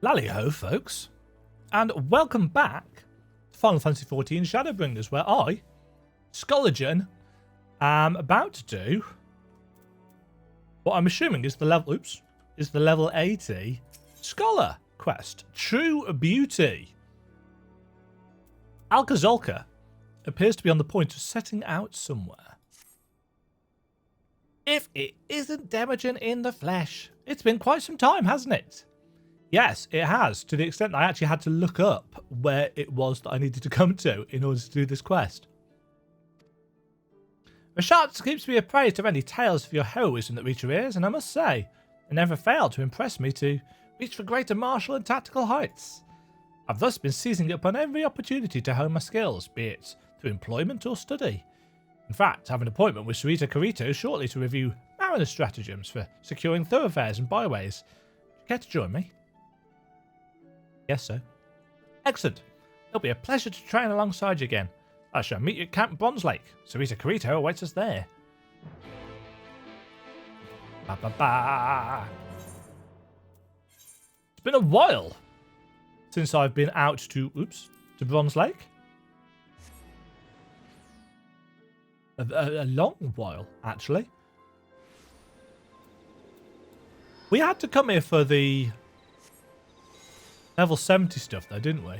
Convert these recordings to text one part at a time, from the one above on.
Lally-ho, folks, and welcome back to Final Fantasy XIV Shadowbringers, where I, Skologen, am about to do what I'm assuming is the level 80 Scholar quest, True Beauty. Alkazolka appears to be on the point of setting out somewhere. If it isn't Demajen in the flesh. It's been quite some time, hasn't it? Yes, it has, to the extent that I actually had to look up where it was that I needed to come to in order to do this quest. Rashad keeps me appraised of any tales of your heroism that reach your ears, and I must say, they never fail to impress me to reach for greater martial and tactical heights. I've thus been seizing upon every opportunity to hone my skills, be it through employment or study. In fact, I have an appointment with Sarita Carito shortly to review mariner stratagems for securing thoroughfares and byways. Would you care to join me? Yes, sir. Excellent. It'll be a pleasure to train alongside you again. I shall meet you at Camp Bronze Lake. Sarita Carito awaits us there. Ba ba ba. It's been a while since I've been out to Bronze Lake. A long while, actually. We had to come here for the level 70 stuff though, didn't we?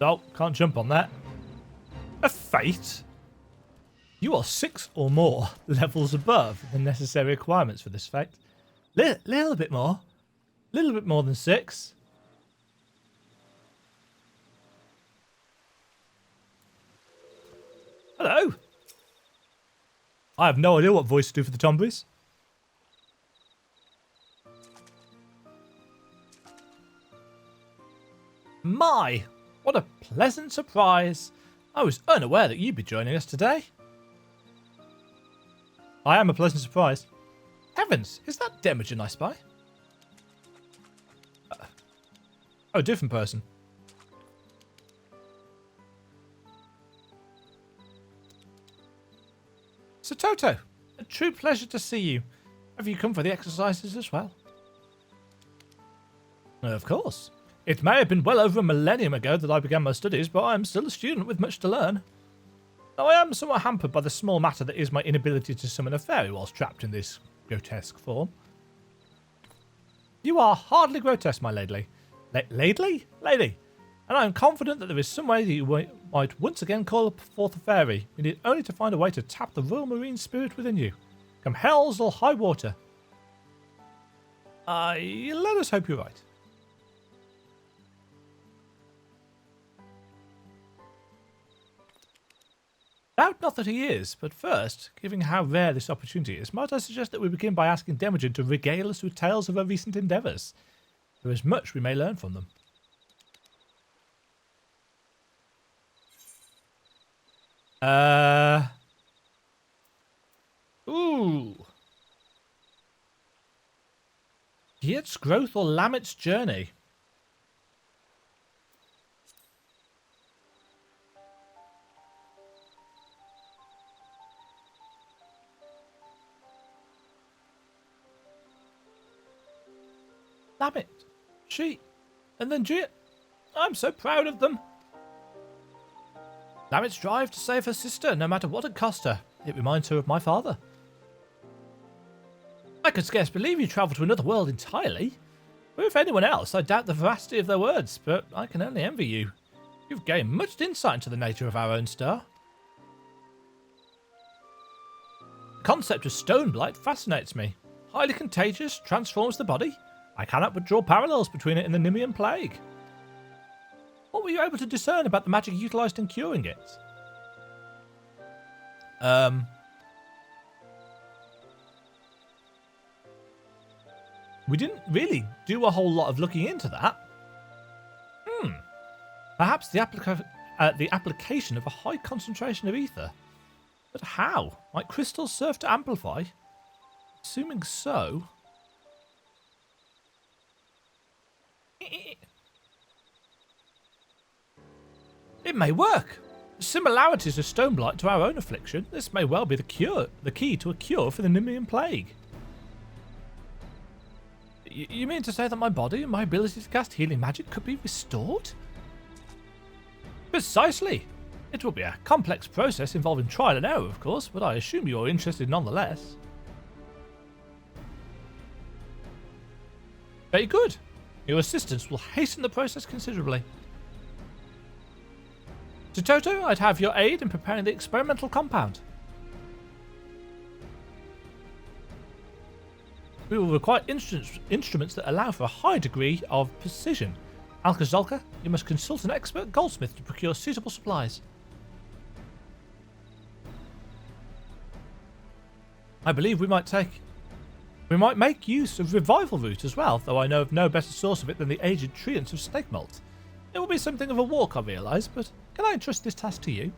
Oh, can't jump on that. A fate? You are 6 or more levels above the necessary requirements for this fate. Little bit more. Little bit more than 6. Hello. I have no idea what voice to do for the Tomburies. My, what a pleasant surprise. I was unaware that you'd be joining us today. I am a pleasant surprise. Heavens, is that Demajen I spy? Oh, different person. So Toto, a true pleasure to see you. Have you come for the exercises as well? Of course. It may have been well over a millennium ago that I began my studies, but I am still a student with much to learn. Though I am somewhat hampered by the small matter that is my inability to summon a fairy whilst trapped in this grotesque form. You are hardly grotesque, my lady. Lady? And I am confident that there is some way that you might once again call forth a fairy. You need only to find a way to tap the royal marine spirit within you. Come hells or high water. Let us hope you're right. Doubt not that he is, but first, given how rare this opportunity is, might I suggest that we begin by asking Demajen to regale us with tales of her recent endeavours. There is much we may learn from them. Ooh. Giet's growth or Lamet's journey? Lamet, she, and then Giet. I'm so proud of them. Lamet's drive to save her sister, no matter what it cost her. It reminds her of my father. I could scarce believe you travelled to another world entirely. Or if anyone else, I doubt the veracity of their words, but I can only envy you. You've gained much insight into the nature of our own star. The concept of stone blight fascinates me. Highly contagious, transforms the body. I cannot but draw parallels between it and the Nymian plague. What were you able to discern about the magic utilised in curing it? We didn't really do a whole lot of looking into that. Perhaps the application of a high concentration of ether. But how? Might crystals serve to amplify? Assuming so. It may work. Similarities of Stoneblight to our own affliction. This may well be the key to a cure for the Nymian plague. You mean to say that my body and my ability to cast healing magic could be restored? Precisely. It will be a complex process involving trial and error, of course, but I assume you're interested nonetheless. Very good. Your assistance will hasten the process considerably. To Toto, I'd have your aid in preparing the experimental compound. We will require instruments that allow for a high degree of precision. Alka-Zolka, you must consult an expert goldsmith to procure suitable supplies. I believe we might make use of revival root as well, though I know of no better source of it than the aged treants of snake malt. It will be something of a walk, I realise, but can I entrust this task to you?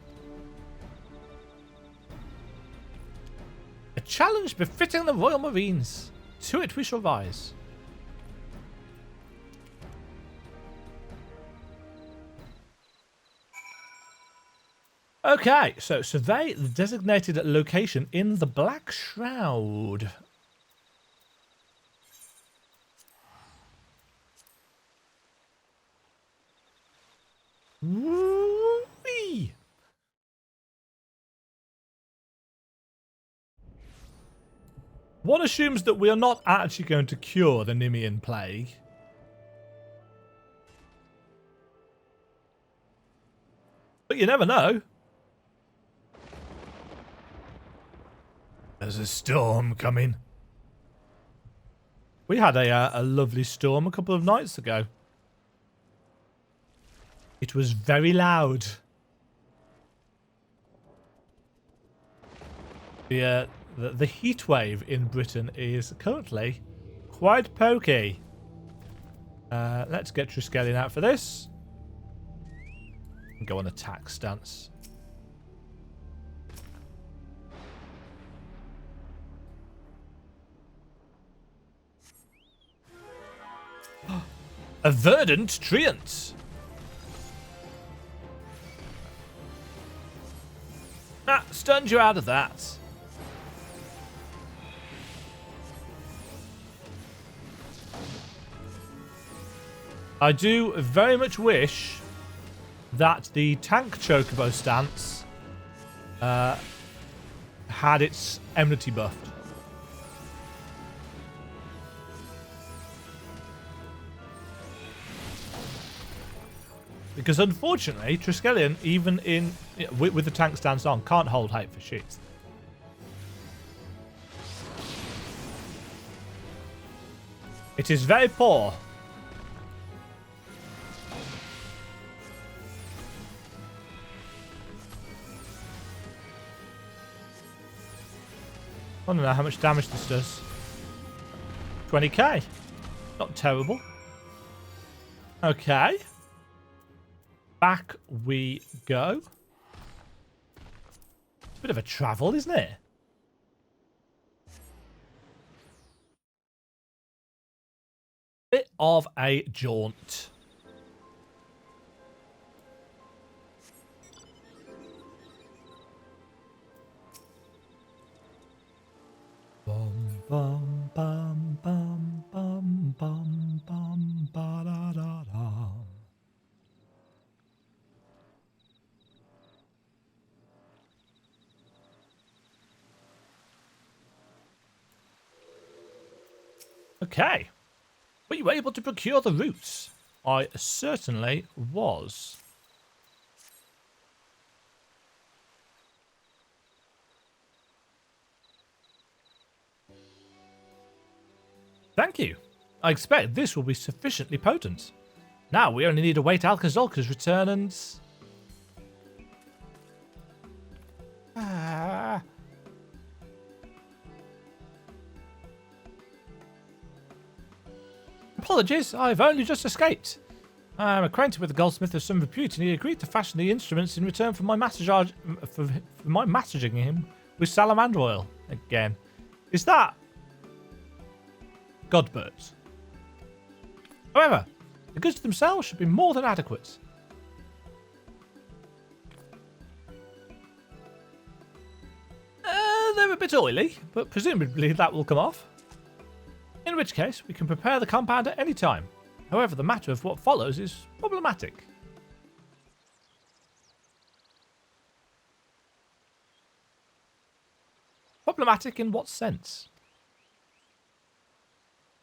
A challenge befitting the Royal Marines. To it we shall rise. Okay, so survey the designated location in the Black Shroud. Woo-wee. One assumes that we are not actually going to cure the Nymian plague. But you never know. There's a storm coming. We had a lovely storm a couple of nights ago. It was very loud. The heat wave in Britain is currently quite pokey. Let's get Triskelion out for this. And go on attack stance. A verdant treant. Ah, stunned you out of that. I do very much wish that the tank chocobo stance had its enmity buffed. Because unfortunately, Triskelion, even in with the tank stance on, can't hold height for shit. It is very poor. I don't know how much damage this does. 20k. Not terrible. Okay. Back we go. It's a bit of a travel, isn't it? Bit of a jaunt. Bum bum bum bum bum bum bum ba da da da. Okay. Were you able to procure the roots? I certainly was. Thank you. I expect this will be sufficiently potent. Now we only need to wait Alka-Zolka's return and... Apologies, I've only just escaped. I'm acquainted with the goldsmith of some repute, and he agreed to fashion the instruments in return for my massaging him with salamander oil. Again. Is that... Godbirds? However, the goods themselves should be more than adequate. bit oily, but presumably that will come off. In which case, we can prepare the compound at any time. However, the matter of what follows is problematic. Problematic in what sense?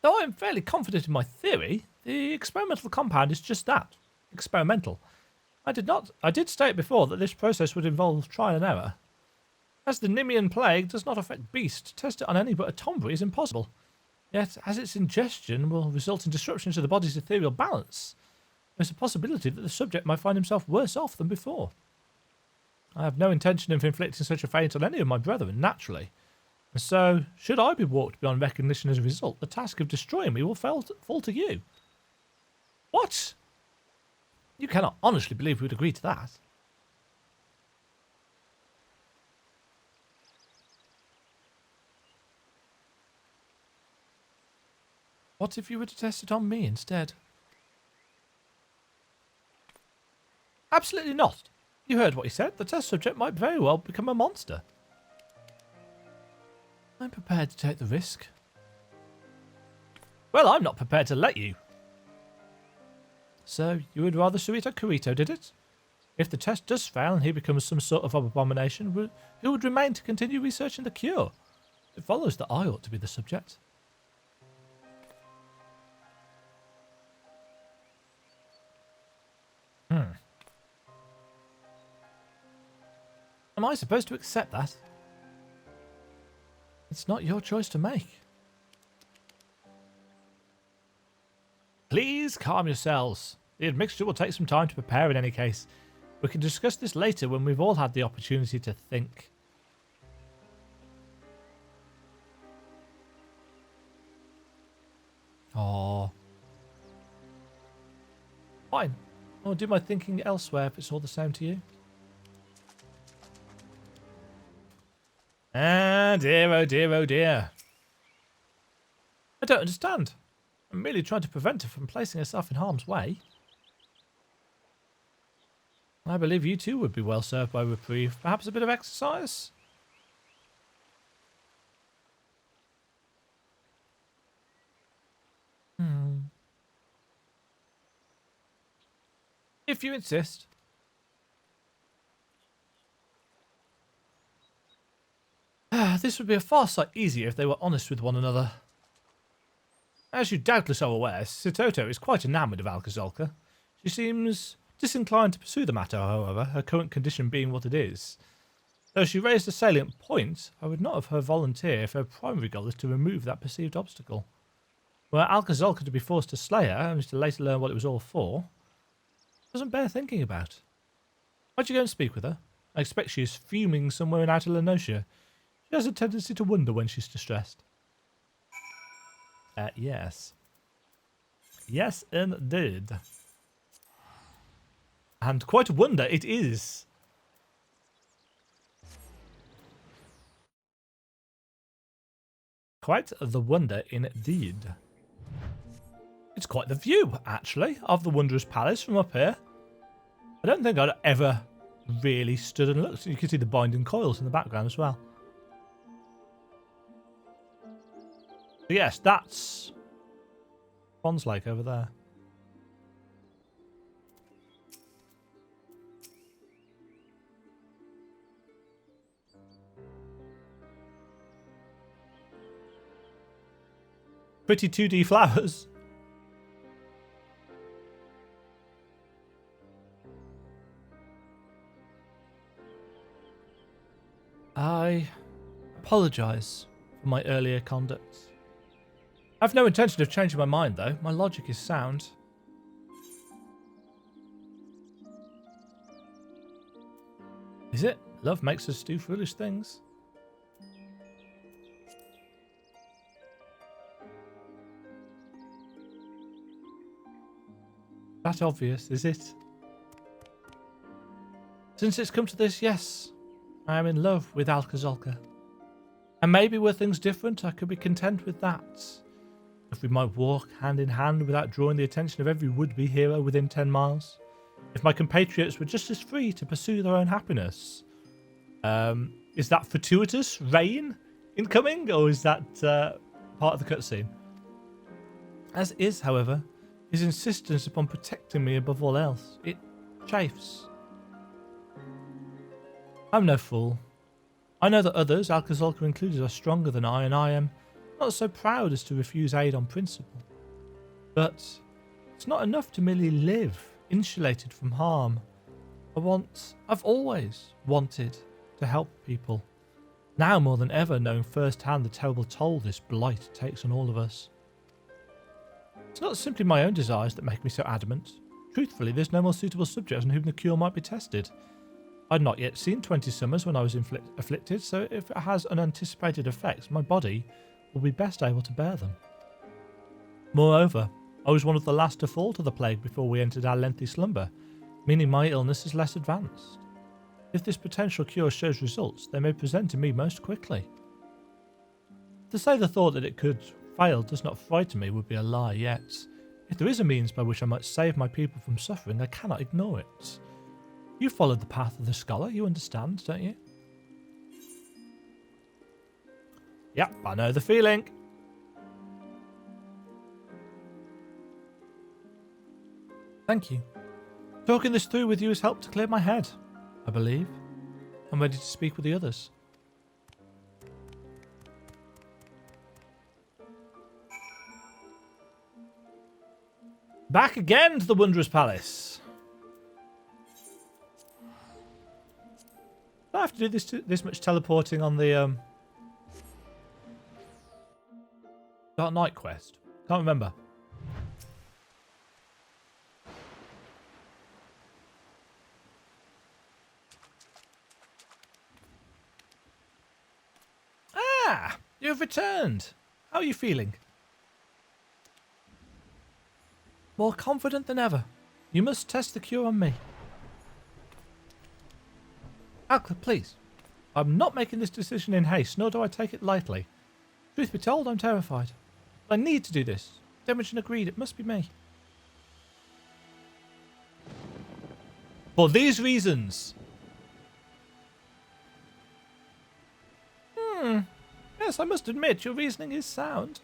Though I am fairly confident in my theory, the experimental compound is just that. Experimental. I did state before that this process would involve trial and error. As the Nymian plague does not affect beasts, to test it on any but a tomboy is impossible. Yet, as its ingestion will result in disruptions to the body's ethereal balance, there's a possibility that the subject might find himself worse off than before. I have no intention of inflicting such a fate on any of my brethren, naturally. And so, should I be walked beyond recognition as a result, the task of destroying me will fall to you. What? You cannot honestly believe we would agree to that. What if you were to test it on me instead? Absolutely not. You heard what he said. The test subject might very well become a monster. I'm prepared to take the risk. Well, I'm not prepared to let you. So, you would rather Sarita Kurito did it? If the test does fail and he becomes some sort of abomination, who would remain to continue researching the cure? It follows that I ought to be the subject. Am I supposed to accept that? It's not your choice to make. Please calm yourselves. The admixture will take some time to prepare in any case. We can discuss this later when we've all had the opportunity to think. Oh. Fine. I'll do my thinking elsewhere if it's all the same to you. Ah, dear, oh dear, oh dear. I don't understand. I'm merely trying to prevent her from placing herself in harm's way. I believe you too would be well served by reprieve. Perhaps a bit of exercise? If you insist. This would be a far sight easier if they were honest with one another. As you doubtless are aware, Sitoto is quite enamoured of Alka-Zolka. She seems disinclined to pursue the matter, however, her current condition being what it is. Though she raised a salient point, I would not have her volunteer if her primary goal is to remove that perceived obstacle. Were Alka-Zolka to be forced to slay her, only to later learn what it was all for, doesn't bear thinking about. Why'd you go and speak with her? I expect she is fuming somewhere in Outer Lenosia. She has a tendency to wonder when she's distressed. Yes. Yes, indeed. And quite a wonder it is. Quite the wonder indeed. It's quite the view, actually, of the Wondrous Palace from up here. I don't think I'd ever really stood and looked. You can see the binding coils in the background as well. So yes, that's Bond's Lake over there. Pretty 2D flowers. I apologise for my earlier conduct. I have no intention of changing my mind, though. My logic is sound. Is it? Love makes us do foolish things. That obvious, is it? Since it's come to this, yes. I am in love with Alka-Zolka. And maybe were things different, I could be content with that. If we might walk hand in hand without drawing the attention of every would-be hero within 10 miles. If my compatriots were just as free to pursue their own happiness. Is that fortuitous, Rain? incoming, or is that part of the cutscene? As is, however, his insistence upon protecting me above all else. It chafes. I'm no fool. I know that others, Alcazolka included, are stronger than I, and I am not so proud as to refuse aid on principle. But it's not enough to merely live, insulated from harm. I've always wanted to help people. Now more than ever, knowing firsthand the terrible toll this blight takes on all of us. It's not simply my own desires that make me so adamant. Truthfully, there's no more suitable subject on whom the cure might be tested. I'd not yet seen 20 summers when I was afflicted, so if it has unanticipated effects, my body will be best able to bear them. Moreover, I was one of the last to fall to the plague before we entered our lengthy slumber, meaning my illness is less advanced. If this potential cure shows results, they may present to me most quickly. To say the thought that it could fail does not frighten me would be a lie, yet if there is a means by which I might save my people from suffering, I cannot ignore it. You followed the path of the scholar, you understand, don't you? Yep, I know the feeling. Thank you. Talking this through with you has helped to clear my head, I believe. I'm ready to speak with the others. Back again to the Wondrous Palace. Do I have to do this much teleporting on the Dark Knight quest? Can't remember. Ah, you've returned. How are you feeling? More confident than ever. You must test the cure on me. Alka, please. I'm not making this decision in haste, nor do I take it lightly. Truth be told, I'm terrified. But I need to do this. Demajen agreed, it must be me. For these reasons. Yes, I must admit, your reasoning is sound.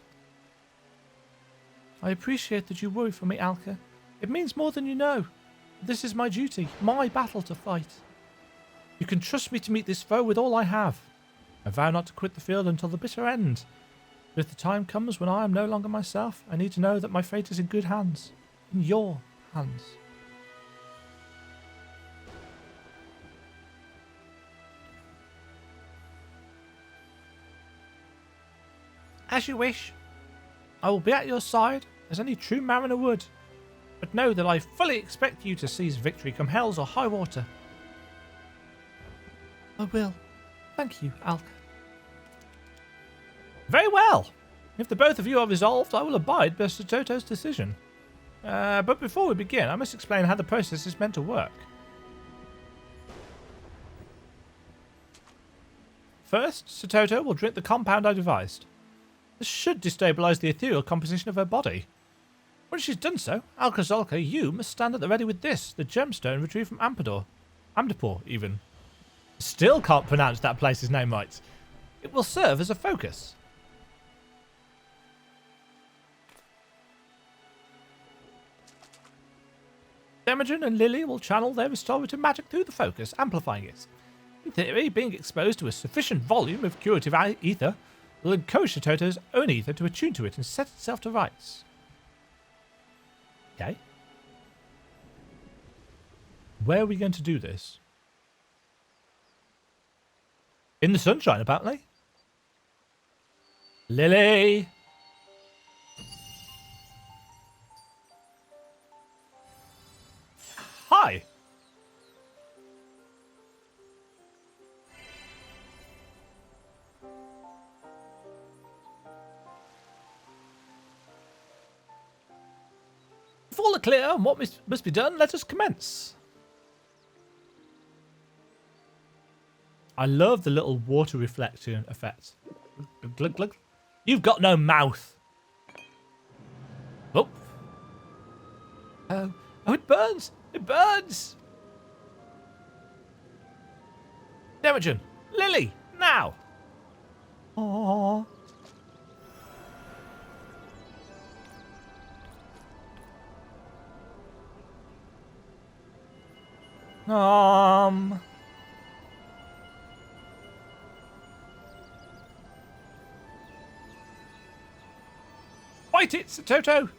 I appreciate that you worry for me, Alka. It means more than you know. This is my duty, my battle to fight. You can trust me to meet this foe with all I have. I vow not to quit the field until the bitter end. But if the time comes when I am no longer myself, I need to know that my fate is in good hands. In your hands. As you wish. I will be at your side, as any true mariner would. But know that I fully expect you to seize victory come hells or high water. I will. Thank you, Alka. Very well. If the both of you are resolved, I will abide by Sir Toto's decision. But before we begin, I must explain how the process is meant to work. First, Sir Toto will drink the compound I devised. This should destabilise the ethereal composition of her body. When she's done so, Alcazolka, you must stand at the ready with this, the gemstone retrieved from Amdapor, even. Still can't pronounce that place's name right. It will serve as a focus. Demajen and Lily will channel their restorative magic through the focus, amplifying it. In theory, being exposed to a sufficient volume of curative ether will encourage Toto's own ether to attune to it and set itself to rights. Okay. Where are we going to do this? In the sunshine, apparently. Lily! Hi! If all are clear on what must be done, let us commence. I love the little water reflection effect. Glug, glug. You've got no mouth. Oh. Oh, it burns. It burns. Demajen, Lily, now. Aww. Fight it, Toto!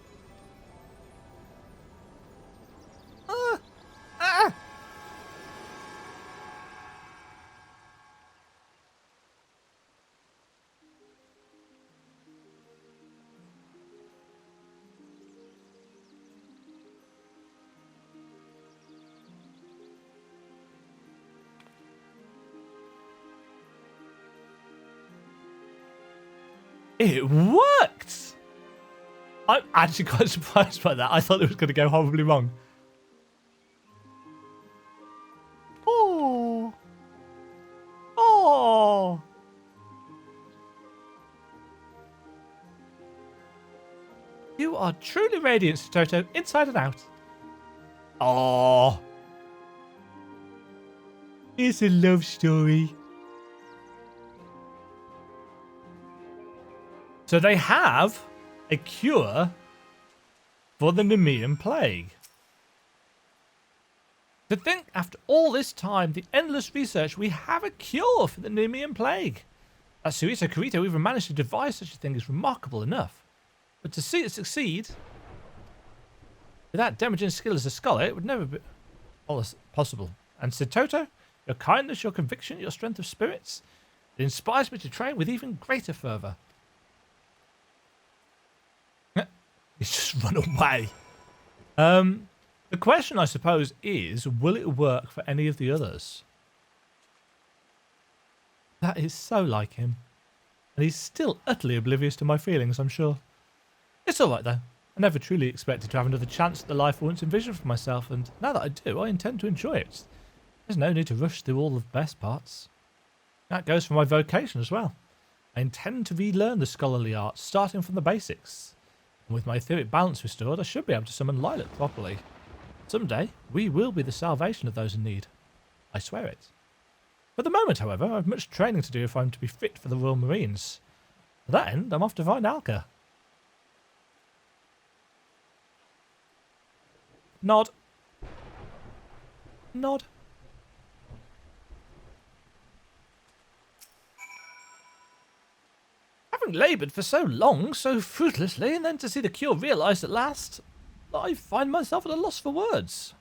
It worked! I'm actually quite surprised by that. I thought it was going to go horribly wrong. Oh. Oh. You are truly radiant, Toto, inside and out. Oh. It's a love story. So they have a cure for the Nymian plague. To think, after all this time, the endless research, we have a cure for the Nymian plague. That Suito Kurito even managed to devise such a thing is remarkable enough. But to see it succeed, without Demajen's skill as a scholar, it would never be possible. And Toto, your kindness, your conviction, your strength of spirits, it inspires me to train with even greater fervour. He's just run away. The question, I suppose, is, will it work for any of the others? That is so like him. And he's still utterly oblivious to my feelings, I'm sure. It's alright, though. I never truly expected to have another chance at the life I once envisioned for myself, and now that I do, I intend to enjoy it. There's no need to rush through all the best parts. That goes for my vocation as well. I intend to relearn the scholarly arts, starting from the basics. And with my etheric balance restored, I should be able to summon Lilac properly. Someday, we will be the salvation of those in need. I swear it. For the moment, however, I have much training to do if I'm to be fit for the Royal Marines. To that end, I'm off to find Alka. Nod. Nod. Having laboured for so long, so fruitlessly, and then to see the cure realised at last, I find myself at a loss for words.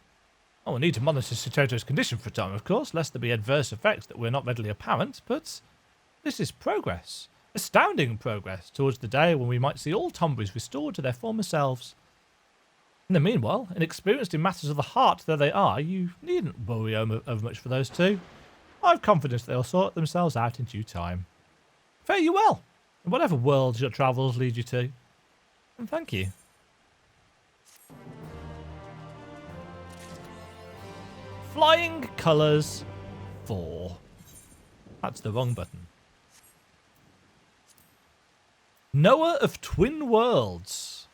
I will need to monitor Toto's condition for a time, of course, lest there be adverse effects that were not readily apparent, but this is progress. Astounding progress towards the day when we might see all Tomburies restored to their former selves. In the meanwhile, inexperienced in matters of the heart though they are, you needn't worry over much for those two. I have confidence they'll sort themselves out in due time. Fare you well, in whatever worlds your travels lead you to. And thank you. Flying Colours 4. That's the wrong button. Knower of Twin Worlds.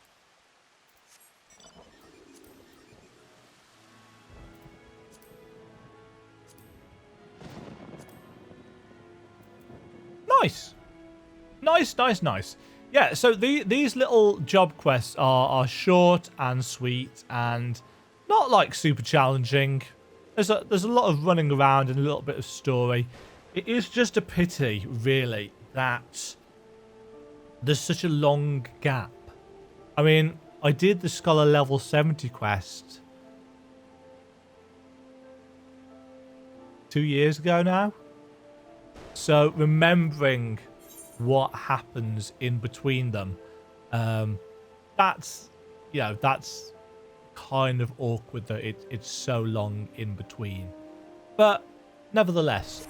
Nice. Nice. Yeah, so these little job quests are short and sweet and not like super challenging. There's a lot of running around and a little bit of story. It is just a pity, really, that there's such a long gap. I mean, I did the Scholar level 70 quest 2 years ago now. So remembering what happens in between them, that's kind of awkward that it's so long in between. But nevertheless,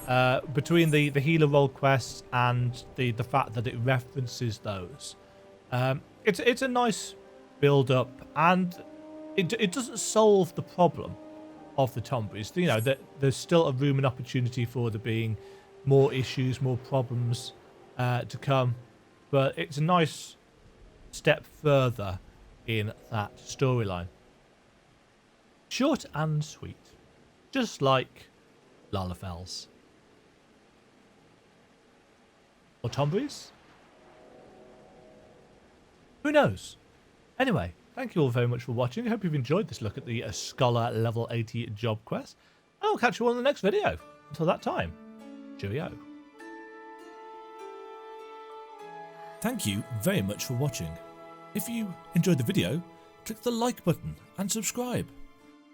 between the healer role quests and the fact that it references those, it's a nice build up, and it doesn't solve the problem of the Tomburies. You know, that there's still a room and opportunity for there being more issues, more problems to come, but it's a nice step further in that storyline. Short and sweet, just like Lalafell's. Or Tombreys? Who knows? Anyway, thank you all very much for watching. I hope you've enjoyed this look at the Scholar Level 80 job quest. I'll catch you all in the next video. Until that time, cheerio. Thank you very much for watching. If you enjoyed the video, click the like button and subscribe.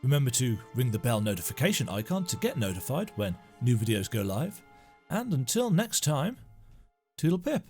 Remember to ring the bell notification icon to get notified when new videos go live. And until next time, toodle pip.